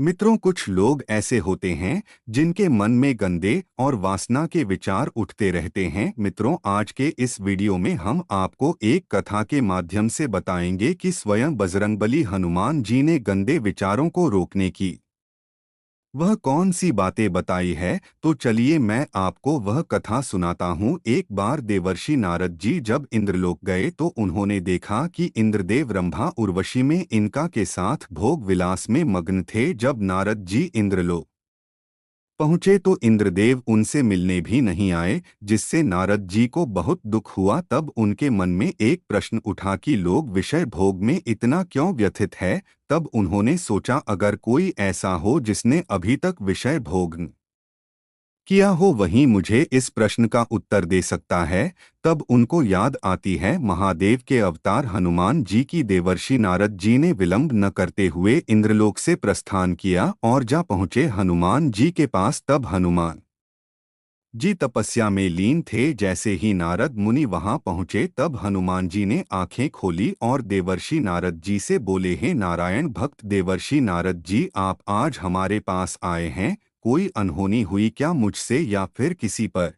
मित्रों, कुछ लोग ऐसे होते हैं जिनके मन में गंदे और वासना के विचार उठते रहते हैं। मित्रों, आज के इस वीडियो में हम आपको एक कथा के माध्यम से बताएंगे कि स्वयं बजरंगबली हनुमान जी ने गंदे विचारों को रोकने की वह कौन सी बातें बताई है। तो चलिए मैं आपको वह कथा सुनाता हूँ। एक बार देवर्षि नारद जी जब इंद्रलोक गए तो उन्होंने देखा कि इंद्रदेव रंभा उर्वशी में इनका के साथ भोग विलास में मग्न थे। जब नारद जी इंद्रलोक पहुंचे तो इंद्रदेव उनसे मिलने भी नहीं आए, जिससे नारद जी को बहुत दुख हुआ। तब उनके मन में एक प्रश्न उठा कि लोग विषय भोग में इतना क्यों व्यथित है। तब उन्होंने सोचा, अगर कोई ऐसा हो जिसने अभी तक विषय भोग किया हो, वही मुझे इस प्रश्न का उत्तर दे सकता है। तब उनको याद आती है महादेव के अवतार हनुमान जी की। देवर्षि नारद जी ने विलंब न करते हुए इंद्रलोक से प्रस्थान किया और जा पहुँचे हनुमान जी के पास। तब हनुमान जी तपस्या में लीन थे। जैसे ही नारद मुनि वहां पहुंचे तब हनुमान जी ने आंखें खोली और देवर्षि नारद जी से बोले, हे नारायण भक्त देवर्षि नारद जी, आप आज हमारे पास आए हैं। कोई अनहोनी हुई क्या मुझसे, या फिर किसी पर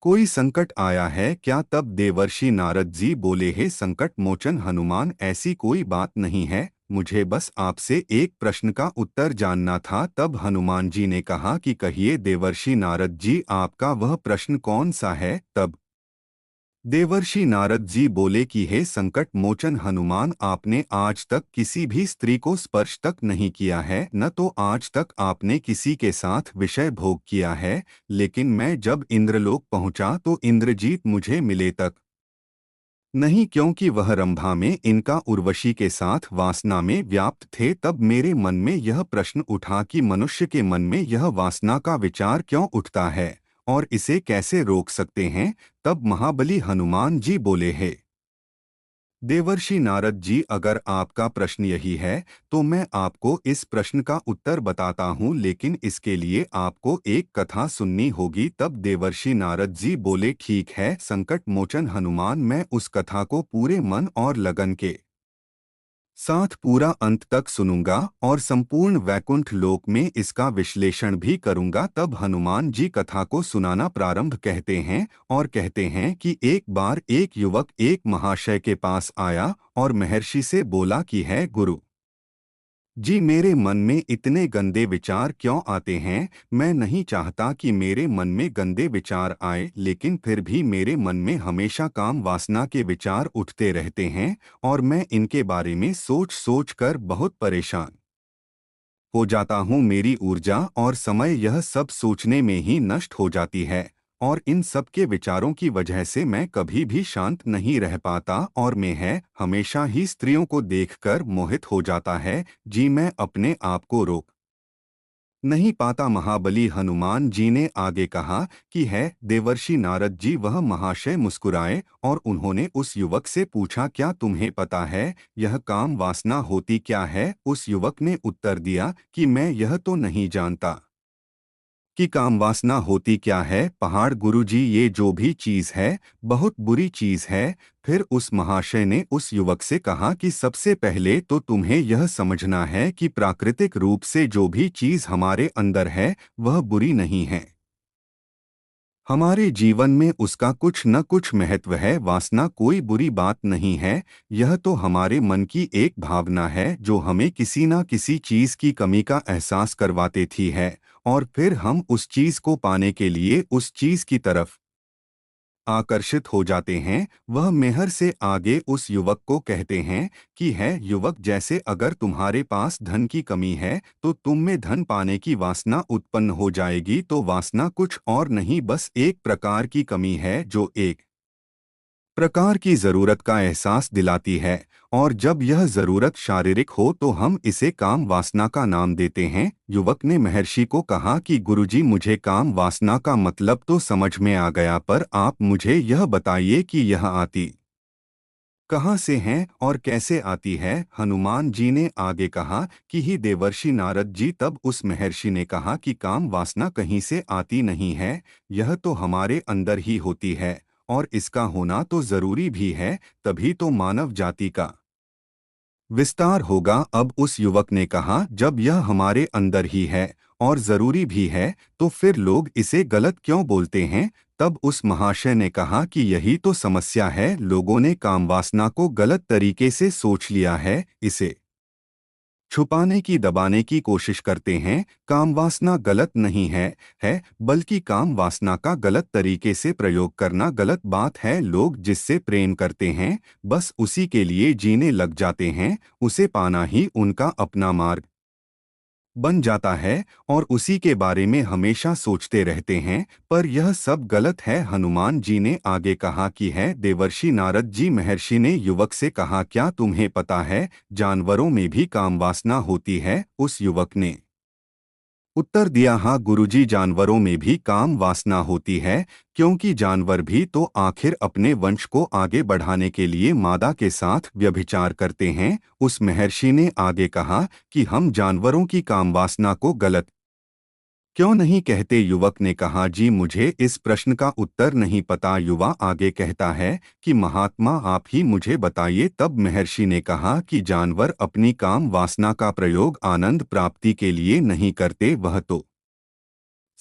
कोई संकट आया है क्या। तब देवर्षि नारद जी बोले, हे संकट मोचन हनुमान, ऐसी कोई बात नहीं है। मुझे बस आपसे एक प्रश्न का उत्तर जानना था। तब हनुमान जी ने कहा कि कहिए देवर्षि नारद जी, आपका वह प्रश्न कौन सा है। तब देवर्षि नारद जी बोले कि हे संकट मोचन हनुमान, आपने आज तक किसी भी स्त्री को स्पर्श तक नहीं किया है, न तो आज तक आपने किसी के साथ विषय भोग किया है। लेकिन मैं जब इंद्रलोक पहुंचा तो इंद्रजीत मुझे मिले तक नहीं, क्योंकि वह रंभा में इनका उर्वशी के साथ वासना में व्याप्त थे। तब मेरे मन में यह प्रश्न उठा कि मनुष्य के मन में यह वासना का विचार क्यों उठता है और इसे कैसे रोक सकते हैं। तब महाबली हनुमान जी बोले, हे देवर्षि नारद जी, अगर आपका प्रश्न यही है तो मैं आपको इस प्रश्न का उत्तर बताता हूँ, लेकिन इसके लिए आपको एक कथा सुननी होगी। तब देवर्षि नारद जी बोले, ठीक है संकट मोचन हनुमान, मैं उस कथा को पूरे मन और लगन के साथ पूरा अंत तक सुनूंगा और संपूर्ण वैकुंठ लोक में इसका विश्लेषण भी करूंगा। तब हनुमान जी कथा को सुनाना प्रारंभ कहते हैं और कहते हैं कि एक बार एक युवक एक महाशय के पास आया और महर्षि से बोला कि है गुरु जी, मेरे मन में इतने गंदे विचार क्यों आते हैं। मैं नहीं चाहता कि मेरे मन में गंदे विचार आए, लेकिन फिर भी मेरे मन में हमेशा काम वासना के विचार उठते रहते हैं और मैं इनके बारे में सोच सोच कर बहुत परेशान हो जाता हूँ। मेरी ऊर्जा और समय यह सब सोचने में ही नष्ट हो जाती है और इन सब के विचारों की वजह से मैं कभी भी शांत नहीं रह पाता और मैं हमेशा ही स्त्रियों को देखकर मोहित हो जाता है। जी, मैं अपने आप को रोक नहीं पाता। महाबली हनुमान जी ने आगे कहा कि है देवर्षि नारद जी, वह महाशय मुस्कुराए और उन्होंने उस युवक से पूछा, क्या तुम्हें पता है यह काम वासना होती क्या है। उस युवक ने उत्तर दिया कि मैं यह तो नहीं जानता कि काम वासना होती क्या है। पहाड़ गुरुजी, ये जो भी चीज है बहुत बुरी चीज है। फिर उस महाशय ने उस युवक से कहा कि सबसे पहले तो तुम्हें यह समझना है कि प्राकृतिक रूप से जो भी चीज हमारे अंदर है वह बुरी नहीं है। हमारे जीवन में उसका कुछ न कुछ महत्व है। वासना कोई बुरी बात नहीं है। यह तो हमारे मन की एक भावना है जो हमें किसी न किसी चीज की कमी का एहसास करवाती थी है और फिर हम उस चीज को पाने के लिए उस चीज की तरफ आकर्षित हो जाते हैं। वह मेहर से आगे उस युवक को कहते हैं कि है युवक, जैसे अगर तुम्हारे पास धन की कमी है तो तुम में धन पाने की वासना उत्पन्न हो जाएगी। तो वासना कुछ और नहीं, बस एक प्रकार की कमी है जो एक प्रकार की जरूरत का एहसास दिलाती है और जब यह जरूरत शारीरिक हो तो हम इसे काम वासना का नाम देते हैं। युवक ने महर्षि को कहा कि गुरुजी, मुझे काम वासना का मतलब तो समझ में आ गया, पर आप मुझे यह बताइए कि यह आती कहाँ से हैं और कैसे आती है। हनुमान जी ने आगे कहा कि ही देवर्षि नारद जी, तब उस महर्षि ने कहा कि काम वासना कहीं से आती नहीं है, यह तो हमारे अंदर ही होती है और इसका होना तो जरूरी भी है, तभी तो मानव जाति का विस्तार होगा। अब उस युवक ने कहा, जब यह हमारे अंदर ही है और जरूरी भी है, तो फिर लोग इसे गलत क्यों बोलते हैं? तब उस महाशय ने कहा कि यही तो समस्या है, लोगों ने कामवासना को गलत तरीके से सोच लिया है, इसे छुपाने की दबाने की कोशिश करते हैं। काम वासना गलत नहीं है, बल्कि काम वासना का गलत तरीके से प्रयोग करना गलत बात है। लोग जिससे प्रेम करते हैं, बस उसी के लिए जीने लग जाते हैं, उसे पाना ही उनका अपना मार्ग बन जाता है और उसी के बारे में हमेशा सोचते रहते हैं। पर यह सब गलत है। हनुमान जी ने आगे कहा कि है देवर्षि नारद जी। महर्षि ने युवक से कहा, क्या तुम्हें पता है जानवरों में भी काम वासना होती है? उस युवक ने उत्तर दिया, हाँ गुरुजी, जानवरों में भी काम वासना होती है, क्योंकि जानवर भी तो आखिर अपने वंश को आगे बढ़ाने के लिए मादा के साथ व्यभिचार करते हैं। उस महर्षि ने आगे कहा कि हम जानवरों की काम वासना को गलत क्यों नहीं कहते? युवक ने कहा, जी मुझे इस प्रश्न का उत्तर नहीं पता। युवा आगे कहता है कि महात्मा आप ही मुझे बताइए। तब महर्षि ने कहा कि जानवर अपनी काम वासना का प्रयोग आनंद प्राप्ति के लिए नहीं करते, वह तो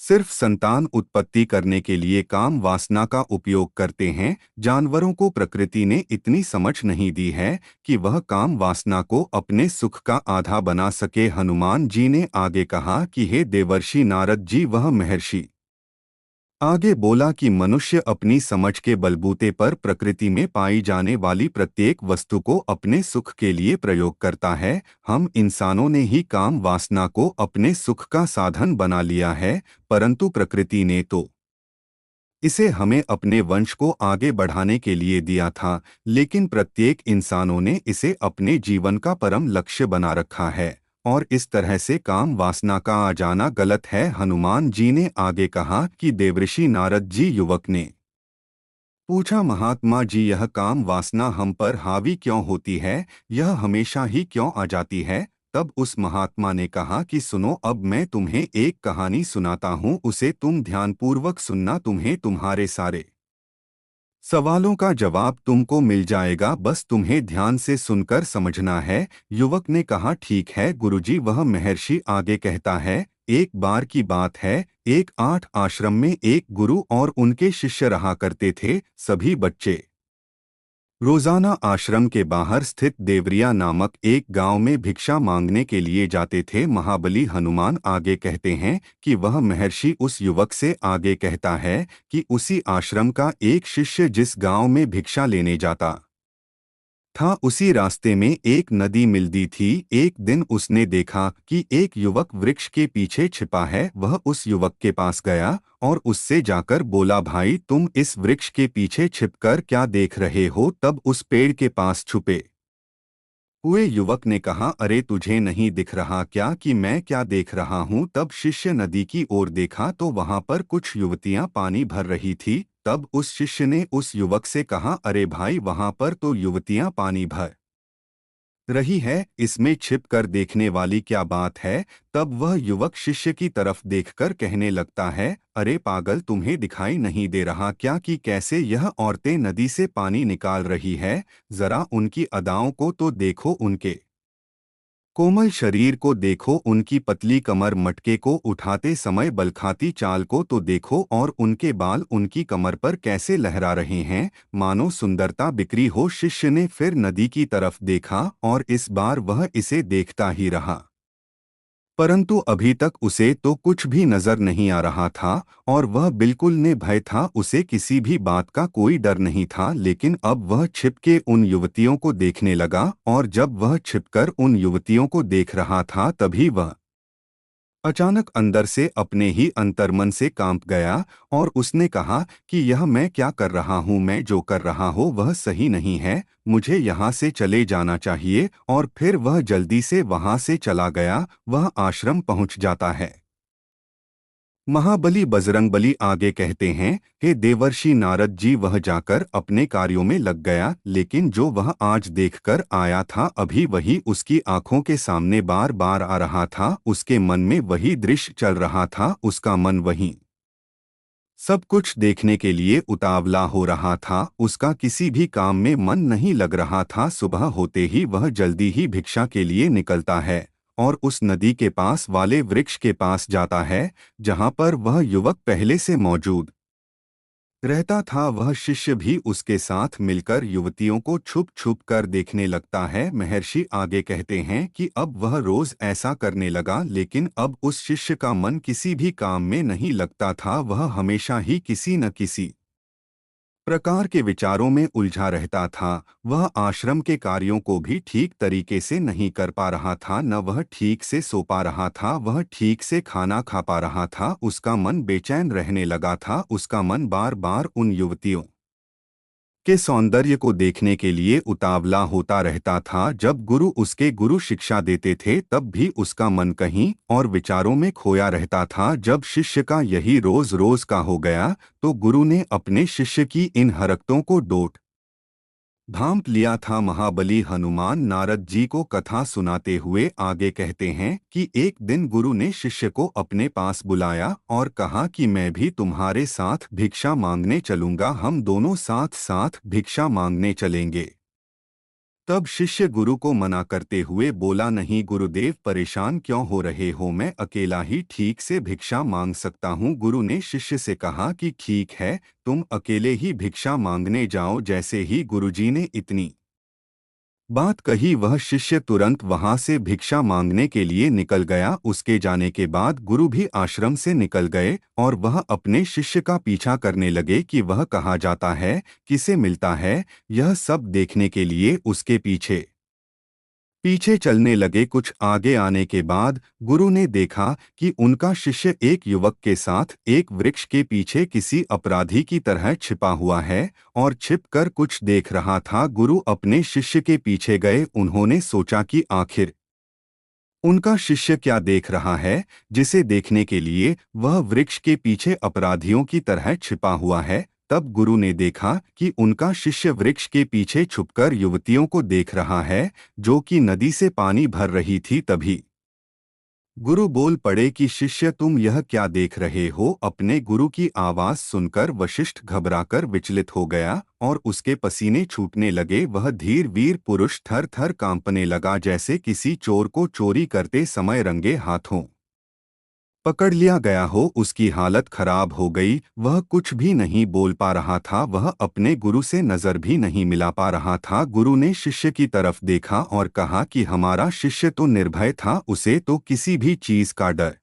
सिर्फ संतान उत्पत्ति करने के लिए काम वासना का उपयोग करते हैं। जानवरों को प्रकृति ने इतनी समझ नहीं दी है कि वह काम वासना को अपने सुख का आधा बना सके। हनुमान जी ने आगे कहा कि हे देवर्षि नारद जी, वह महर्षि आगे बोला कि मनुष्य अपनी समझ के बलबूते पर प्रकृति में पाई जाने वाली प्रत्येक वस्तु को अपने सुख के लिए प्रयोग करता है। हम इंसानों ने ही काम वासना को अपने सुख का साधन बना लिया है, परंतु प्रकृति ने तो इसे हमें अपने वंश को आगे बढ़ाने के लिए दिया था। लेकिन प्रत्येक इंसानों ने इसे अपने जीवन का परम लक्ष्य बना रखा है और इस तरह से काम वासना का आ जाना गलत है। हनुमान जी ने आगे कहा कि देवर्षि नारद जी, युवक ने पूछा, महात्मा जी, यह काम वासना हम पर हावी क्यों होती है? यह हमेशा ही क्यों आ जाती है? तब उस महात्मा ने कहा कि सुनो, अब मैं तुम्हें एक कहानी सुनाता हूँ, उसे तुम ध्यानपूर्वक सुनना, तुम्हें तुम्हारे सारे सवालों का जवाब तुमको मिल जाएगा, बस तुम्हें ध्यान से सुनकर समझना है। युवक ने कहा, ठीक है गुरुजी। वह महर्षि आगे कहता है, एक बार की बात है, एक 8 आश्रम में एक गुरु और उनके शिष्य रहा करते थे। सभी बच्चे रोजाना आश्रम के बाहर स्थित देवरिया नामक एक गांव में भिक्षा मांगने के लिए जाते थे। महाबली हनुमान आगे कहते हैं कि वह महर्षि उस युवक से आगे कहता है कि उसी आश्रम का एक शिष्य जिस गांव में भिक्षा लेने जाता था, उसी रास्ते में एक नदी मिलती थी। एक दिन उसने देखा कि एक युवक वृक्ष के पीछे छिपा है। वह उस युवक के पास गया और उससे जाकर बोला, भाई तुम इस वृक्ष के पीछे छिपकर क्या देख रहे हो? तब उस पेड़ के पास छुपे हुए युवक ने कहा, अरे तुझे नहीं दिख रहा क्या कि मैं क्या देख रहा हूँ? तब शिष्य नदी की ओर देखा तो वहां पर कुछ युवतियां पानी भर रही थी। तब उस शिष्य ने उस युवक से कहा, अरे भाई, वहां पर तो युवतियां पानी भर रही है, इसमें छिप कर देखने वाली क्या बात है? तब वह युवक शिष्य की तरफ देखकर कहने लगता है, अरे पागल, तुम्हें दिखाई नहीं दे रहा क्या कि कैसे यह औरतें नदी से पानी निकाल रही है? जरा उनकी अदाओं को तो देखो, उनके कोमल शरीर को देखो, उनकी पतली कमर, मटके को उठाते समय बलखाती चाल को तो देखो, और उनके बाल उनकी कमर पर कैसे लहरा रहे हैं, मानो सुंदरता बिखरी हो। शिष्य ने फिर नदी की तरफ देखा और इस बार वह इसे देखता ही रहा, परंतु अभी तक उसे तो कुछ भी नजर नहीं आ रहा था और वह बिल्कुल निर्भय था। उसे किसी भी बात का कोई डर नहीं था। लेकिन अब वह छिपके उन युवतियों को देखने लगा और जब वह छिपकर उन युवतियों को देख रहा था, तभी वह अचानक अंदर से अपने ही अंतर्मन से कांप गया और उसने कहा कि यह मैं क्या कर रहा हूँ? मैं जो कर रहा हूँ वह सही नहीं है, मुझे यहाँ से चले जाना चाहिए। और फिर वह जल्दी से वहाँ से चला गया। वह आश्रम पहुँच जाता है। महाबली बजरंगबली आगे कहते हैं, हे देवर्षि नारद जी, वह जाकर अपने कार्यों में लग गया। लेकिन जो वह आज देखकर आया था, अभी वही उसकी आंखों के सामने बार बार आ रहा था। उसके मन में वही दृश्य चल रहा था, उसका मन वहीं सब कुछ देखने के लिए उतावला हो रहा था, उसका किसी भी काम में मन नहीं लग रहा था। सुबह होते ही वह जल्दी ही भिक्षा के लिए निकलता है और उस नदी के पास वाले वृक्ष के पास जाता है जहाँ पर वह युवक पहले से मौजूद रहता था। वह शिष्य भी उसके साथ मिलकर युवतियों को छुप छुप कर देखने लगता है। महर्षि आगे कहते हैं कि अब वह रोज ऐसा करने लगा, लेकिन अब उस शिष्य का मन किसी भी काम में नहीं लगता था। वह हमेशा ही किसी न किसी प्रकार के विचारों में उलझा रहता था। वह आश्रम के कार्यों को भी ठीक तरीके से नहीं कर पा रहा था, न वह ठीक से सो पा रहा था, वह ठीक से खाना खा पा रहा था। उसका मन बेचैन रहने लगा था। उसका मन बार बार उन युवतियों के सौंदर्य को देखने के लिए उतावला होता रहता था। जब गुरु उसके गुरु शिक्षा देते थे तब भी उसका मन कहीं और विचारों में खोया रहता था। जब शिष्य का यही रोज रोज का हो गया तो गुरु ने अपने शिष्य की इन हरकतों को डोट भांप लिया था। महाबली हनुमान नारद जी को कथा सुनाते हुए आगे कहते हैं कि एक दिन गुरु ने शिष्य को अपने पास बुलाया और कहा कि मैं भी तुम्हारे साथ भिक्षा मांगने चलूंगा, हम दोनों साथ साथ भिक्षा मांगने चलेंगे। तब शिष्य गुरु को मना करते हुए बोला, नहीं गुरुदेव, परेशान क्यों हो रहे हो, मैं अकेला ही ठीक से भिक्षा मांग सकता हूँ। गुरु ने शिष्य से कहा कि ठीक है, तुम अकेले ही भिक्षा मांगने जाओ। जैसे ही गुरुजी ने इतनी बात कही वह शिष्य तुरंत वहां से भिक्षा मांगने के लिए निकल गया। उसके जाने के बाद गुरु भी आश्रम से निकल गए और वह अपने शिष्य का पीछा करने लगे कि वह कहाँ जाता है, किसे मिलता है। यह सब देखने के लिए उसके पीछे पीछे चलने लगे। कुछ आगे आने के बाद गुरु ने देखा कि उनका शिष्य एक युवक के साथ एक वृक्ष के पीछे किसी अपराधी की तरह छिपा हुआ है और छिपकर कुछ देख रहा था। गुरु अपने शिष्य के पीछे गए। उन्होंने सोचा कि आखिर उनका शिष्य क्या देख रहा है जिसे देखने के लिए वह वृक्ष के पीछे अपराधियों की तरह छिपा हुआ है। तब गुरु ने देखा कि उनका शिष्य वृक्ष के पीछे छुपकर युवतियों को देख रहा है जो कि नदी से पानी भर रही थी। तभी गुरु बोल पड़े कि शिष्य, तुम यह क्या देख रहे हो। अपने गुरु की आवाज सुनकर वशिष्ठ घबराकर विचलित हो गया और उसके पसीने छूटने लगे। वह धीर वीर पुरुष थर थर कांपने लगा, जैसे किसी चोर को चोरी करते समय रंगे हाथों पकड़ लिया गया हो। उसकी हालत खराब हो गई, वह कुछ भी नहीं बोल पा रहा था, वह अपने गुरु से नजर भी नहीं मिला पा रहा था। गुरु ने शिष्य की तरफ देखा और कहा कि हमारा शिष्य तो निर्भय था, उसे तो किसी भी चीज का डर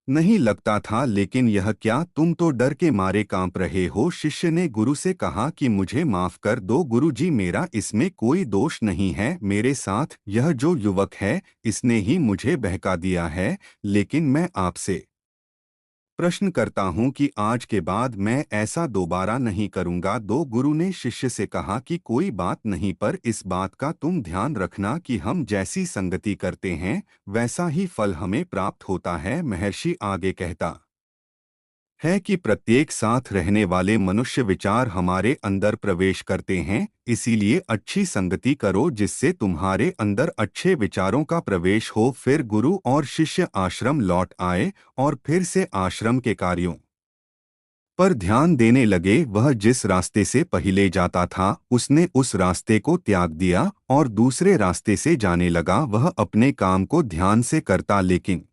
नहीं लगता था, लेकिन यह क्या, तुम तो डर के मारे कांप रहे हो। शिष्य ने गुरु से कहा कि मुझे माफ कर दो गुरुजी, मेरा इसमें कोई दोष नहीं है। मेरे साथ यह जो युवक है इसने ही मुझे बहका दिया है, लेकिन मैं आपसे प्रश्न करता हूँ कि आज के बाद मैं ऐसा दोबारा नहीं करूँगा। दो गुरु ने शिष्य से कहा कि कोई बात नहीं, पर इस बात का तुम ध्यान रखना कि हम जैसी संगति करते हैं वैसा ही फल हमें प्राप्त होता है। महर्षि आगे कहता है कि प्रत्येक साथ रहने वाले मनुष्य विचार हमारे अंदर प्रवेश करते हैं, इसीलिए अच्छी संगति करो जिससे तुम्हारे अंदर अच्छे विचारों का प्रवेश हो। फिर गुरु और शिष्य आश्रम लौट आए और फिर से आश्रम के कार्यों पर ध्यान देने लगे। वह जिस रास्ते से पहले जाता था उसने उस रास्ते को त्याग दिया और दूसरे रास्ते से जाने लगा। वह अपने काम को ध्यान से करता, लेकिन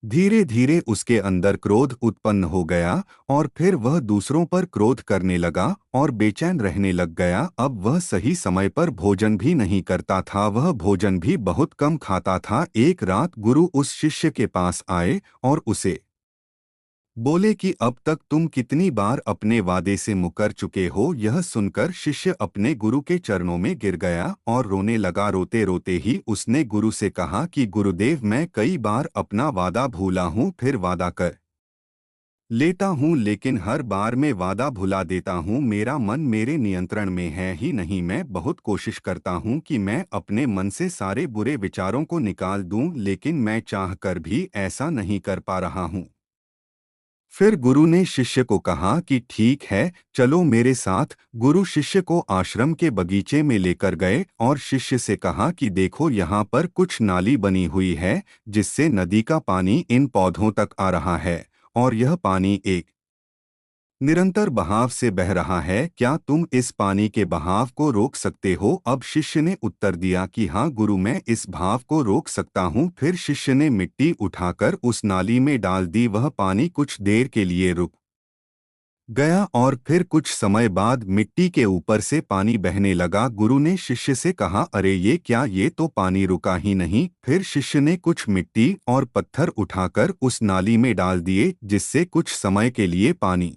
धीरे धीरे उसके अंदर क्रोध उत्पन्न हो गया और फिर वह दूसरों पर क्रोध करने लगा और बेचैन रहने लग गया। अब वह सही समय पर भोजन भी नहीं करता था, वह भोजन भी बहुत कम खाता था। एक रात गुरु उस शिष्य के पास आए और उसे बोले कि अब तक तुम कितनी बार अपने वादे से मुकर चुके हो। यह सुनकर शिष्य अपने गुरु के चरणों में गिर गया और रोने लगा। रोते रोते ही उसने गुरु से कहा कि गुरुदेव, मैं कई बार अपना वादा भूला हूँ, फिर वादा कर लेता हूँ, लेकिन हर बार मैं वादा भुला देता हूँ। मेरा मन मेरे नियंत्रण में है ही नहीं। मैं बहुत कोशिश करता हूँ कि मैं अपने मन से सारे बुरे विचारों को निकाल दूँ, लेकिन मैं चाहकर भी ऐसा नहीं कर पा रहा हूँ। फिर गुरु ने शिष्य को कहा कि ठीक है, चलो मेरे साथ। गुरु शिष्य को आश्रम के बगीचे में लेकर गए और शिष्य से कहा कि देखो, यहाँ पर कुछ नाली बनी हुई है जिससे नदी का पानी इन पौधों तक आ रहा है और यह पानी एक निरंतर बहाव से बह रहा है, क्या तुम इस पानी के बहाव को रोक सकते हो? अब शिष्य ने उत्तर दिया कि हाँ गुरु, मैं इस भाव को रोक सकता हूँ। फिर शिष्य ने मिट्टी उठाकर उस नाली में डाल दी। वह पानी कुछ देर के लिए रुक गया और फिर कुछ समय बाद मिट्टी के ऊपर से पानी बहने लगा। गुरु ने शिष्य से कहा, अरे ये क्या, ये तो पानी रुका ही नहीं। फिर शिष्य ने कुछ मिट्टी और पत्थर उठाकर उस नाली में डाल दिए, जिससे कुछ समय के लिए पानी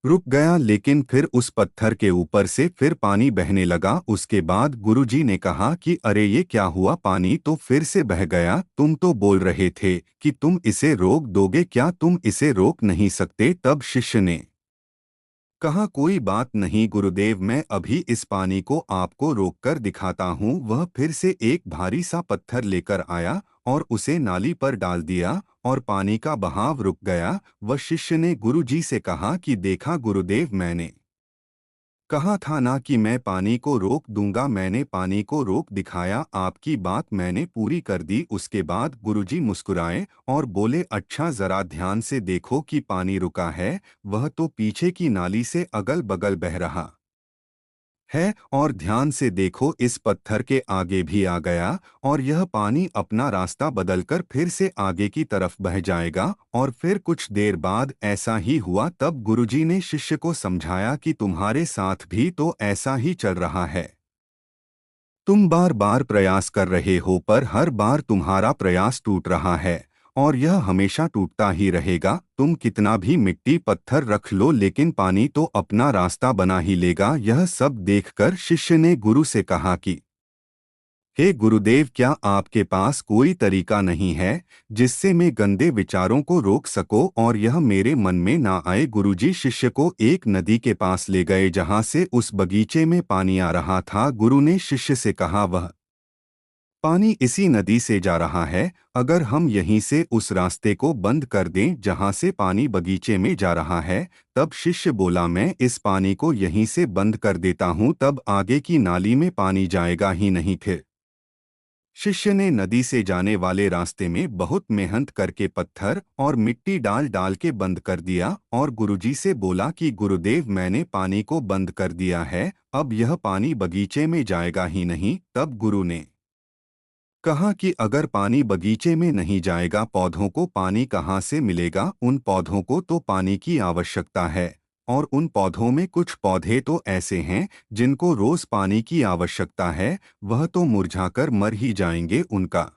रुक गया, लेकिन फिर उस पत्थर के ऊपर से फिर पानी बहने लगा। उसके बाद गुरुजी ने कहा कि अरे ये क्या हुआ, पानी तो फिर से बह गया। तुम तो बोल रहे थे कि तुम इसे रोक दोगे, क्या तुम इसे रोक नहीं सकते? तब शिष्य ने कहा, कोई बात नहीं गुरुदेव, मैं अभी इस पानी को आपको रोककर दिखाता हूँ। वह फिर से एक भारी सा पत्थर लेकर आया और उसे नाली पर डाल दिया और पानी का बहाव रुक गया। वह शिष्य ने गुरुजी से कहा कि देखा गुरुदेव, मैंने कहा था ना कि मैं पानी को रोक दूंगा, मैंने पानी को रोक दिखाया, आपकी बात मैंने पूरी कर दी। उसके बाद गुरुजी मुस्कुराए और बोले, अच्छा जरा ध्यान से देखो कि पानी रुका है, वह तो पीछे की नाली से अगल बगल बह रहा है। और ध्यान से देखो, इस पत्थर के आगे भी आ गया और यह पानी अपना रास्ता बदलकर फिर से आगे की तरफ बह जाएगा। और फिर कुछ देर बाद ऐसा ही हुआ। तब गुरुजी ने शिष्य को समझाया कि तुम्हारे साथ भी तो ऐसा ही चल रहा है। तुम बार बार प्रयास कर रहे हो, पर हर बार तुम्हारा प्रयास टूट रहा है और यह हमेशा टूटता ही रहेगा। तुम कितना भी मिट्टी पत्थर रख लो, लेकिन पानी तो अपना रास्ता बना ही लेगा। यह सब देखकर शिष्य ने गुरु से कहा कि हे गुरुदेव, क्या आपके पास कोई तरीका नहीं है जिससे मैं गंदे विचारों को रोक सको और यह मेरे मन में ना आए? गुरुजी शिष्य को एक नदी के पास ले गए जहां से उस बगीचे में पानी आ रहा था। गुरु ने शिष्य से कहा, वह पानी इसी नदी से जा रहा है। अगर हम यहीं से उस रास्ते को बंद कर दें जहां से पानी बगीचे में जा रहा है। तब शिष्य बोला, मैं इस पानी को यहीं से बंद कर देता हूं, तब आगे की नाली में पानी जाएगा ही नहीं। फिर शिष्य ने नदी से जाने वाले रास्ते में बहुत मेहनत करके पत्थर और मिट्टी डाल डाल के बंद कर दिया और गुरुजी से बोला कि गुरुदेव, मैंने पानी को बंद कर दिया है, अब यह पानी बगीचे में जाएगा ही नहीं। तब गुरु ने कहा कि अगर पानी बगीचे में नहीं जाएगा, पौधों को पानी कहाँ से मिलेगा? उन पौधों को तो पानी की आवश्यकता है और उन पौधों में कुछ पौधे तो ऐसे हैं जिनको रोज पानी की आवश्यकता है, वह तो मुरझाकर मर ही जाएंगे। उनका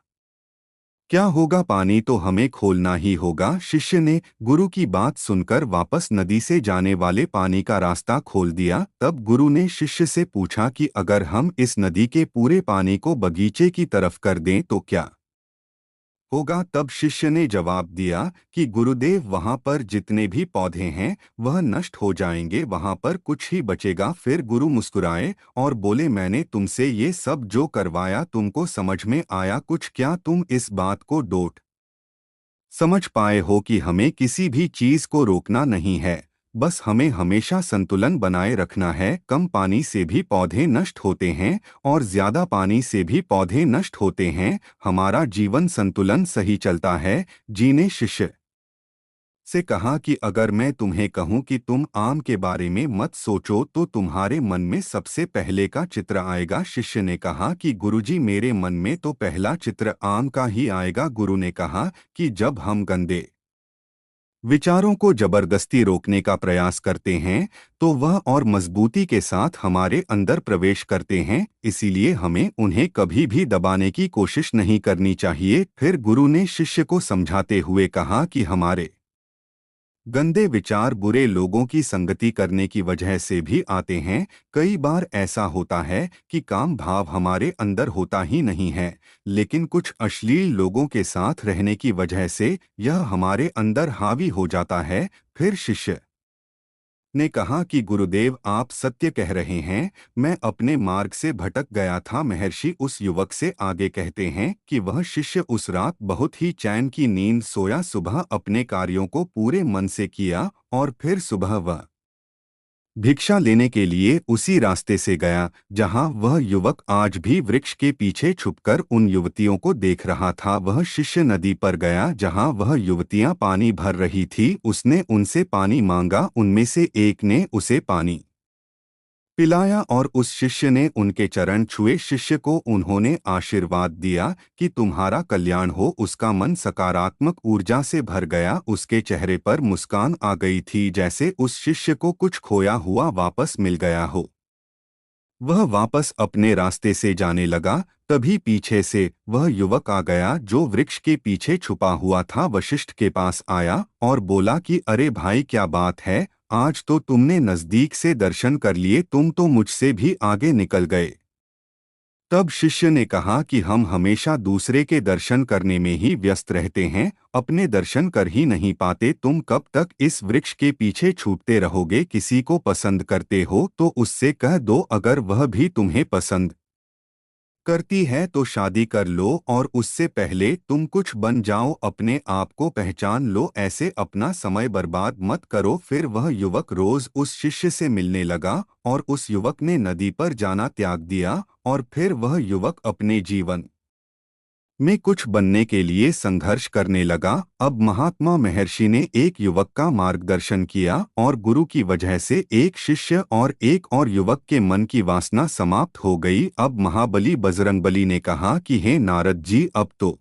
क्या होगा? पानी तो हमें खोलना ही होगा। शिष्य ने गुरु की बात सुनकर वापस नदी से जाने वाले पानी का रास्ता खोल दिया। तब गुरु ने शिष्य से पूछा कि अगर हम इस नदी के पूरे पानी को बगीचे की तरफ कर दें तो क्या होगा? तब शिष्य ने जवाब दिया कि गुरुदेव, वहां पर जितने भी पौधे हैं वह नष्ट हो जाएंगे, वहां पर कुछ ही बचेगा। फिर गुरु मुस्कुराए और बोले, मैंने तुमसे ये सब जो करवाया तुमको समझ में आया कुछ? क्या तुम इस बात को डोट समझ पाए हो कि हमें किसी भी चीज को रोकना नहीं है, बस हमें हमेशा संतुलन बनाए रखना है। कम पानी से भी पौधे नष्ट होते हैं और ज्यादा पानी से भी पौधे नष्ट होते हैं। हमारा जीवन संतुलन सही चलता है। जीने शिष्य से कहा कि अगर मैं तुम्हें कहूं कि तुम आम के बारे में मत सोचो तो तुम्हारे मन में सबसे पहले का चित्र आएगा। शिष्य ने कहा कि गुरुजी, मेरे मन में तो पहला चित्र आम का ही आएगा। गुरु ने कहा कि जब हम गंदे विचारों को जबरदस्ती रोकने का प्रयास करते हैं तो वह और मजबूती के साथ हमारे अंदर प्रवेश करते हैं, इसीलिए हमें उन्हें कभी भी दबाने की कोशिश नहीं करनी चाहिए। फिर गुरु ने शिष्य को समझाते हुए कहा कि हमारे गंदे विचार बुरे लोगों की संगति करने की वजह से भी आते हैं। कई बार ऐसा होता है कि काम भाव हमारे अंदर होता ही नहीं है, लेकिन कुछ अश्लील लोगों के साथ रहने की वजह से यह हमारे अंदर हावी हो जाता है। फिर शिष्य ने कहा कि गुरुदेव, आप सत्य कह रहे हैं, मैं अपने मार्ग से भटक गया था। महर्षि उस युवक से आगे कहते हैं कि वह शिष्य उस रात बहुत ही चैन की नींद सोया। सुबह अपने कार्यों को पूरे मन से किया और फिर सुबह वह भिक्षा लेने के लिए उसी रास्ते से गया जहां वह युवक आज भी वृक्ष के पीछे छुपकर उन युवतियों को देख रहा था। वह शिष्य नदी पर गया जहां वह युवतियां पानी भर रही थी। उसने उनसे पानी मांगा। उनमें से एक ने उसे पानी पिलाया और उस शिष्य ने उनके चरण छुए। शिष्य को उन्होंने आशीर्वाद दिया कि तुम्हारा कल्याण हो। उसका मन सकारात्मक ऊर्जा से भर गया। उसके चेहरे पर मुस्कान आ गई थी, जैसे उस शिष्य को कुछ खोया हुआ वापस मिल गया हो। वह वापस अपने रास्ते से जाने लगा। तभी पीछे से वह युवक आ गया जो वृक्ष के पीछे छुपा हुआ था। वशिष्ठ के पास आया और बोला कि अरे भाई, क्या बात है, आज तो तुमने नजदीक से दर्शन कर लिए, तुम तो मुझसे भी आगे निकल गए। तब शिष्य ने कहा कि हम हमेशा दूसरे के दर्शन करने में ही व्यस्त रहते हैं, अपने दर्शन कर ही नहीं पाते। तुम कब तक इस वृक्ष के पीछे छूटते रहोगे? किसी को पसंद करते हो तो उससे कह दो, अगर वह भी तुम्हें पसंद करती है तो शादी कर लो, और उससे पहले तुम कुछ बन जाओ, अपने आप को पहचान लो। ऐसे अपना समय बर्बाद मत करो। फिर वह युवक रोज उस शिष्य से मिलने लगा और उस युवक ने नदी पर जाना त्याग दिया। और फिर वह युवक अपने जीवन में कुछ बनने के लिए संघर्ष करने लगा। अब महात्मा महर्षि ने एक युवक का मार्गदर्शन किया और गुरु की वजह से एक शिष्य और एक और युवक के मन की वासना समाप्त हो गई। अब महाबली बजरंगबली ने कहा कि हे नारद जी, अब तो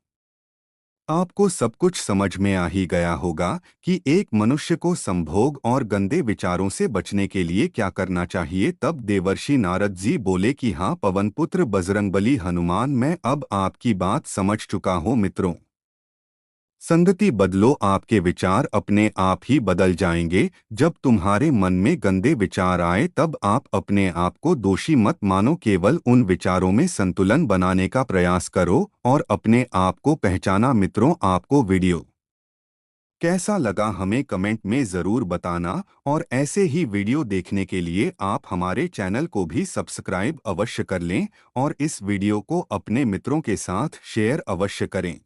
आपको सब कुछ समझ में आ ही गया होगा कि एक मनुष्य को संभोग और गंदे विचारों से बचने के लिए क्या करना चाहिए। तब देवर्षि नारद जी बोले कि हाँ पवनपुत्र बजरंगबली हनुमान, मैं अब आपकी बात समझ चुका हूँ। मित्रों, संगति बदलो, आपके विचार अपने आप ही बदल जाएंगे। जब तुम्हारे मन में गंदे विचार आए तब आप अपने आप को दोषी मत मानो, केवल उन विचारों में संतुलन बनाने का प्रयास करो और अपने आप को पहचाना। मित्रों, आपको वीडियो कैसा लगा हमें कमेंट में ज़रूर बताना, और ऐसे ही वीडियो देखने के लिए आप हमारे चैनल को भी सब्सक्राइब अवश्य कर लें और इस वीडियो को अपने मित्रों के साथ शेयर अवश्य करें।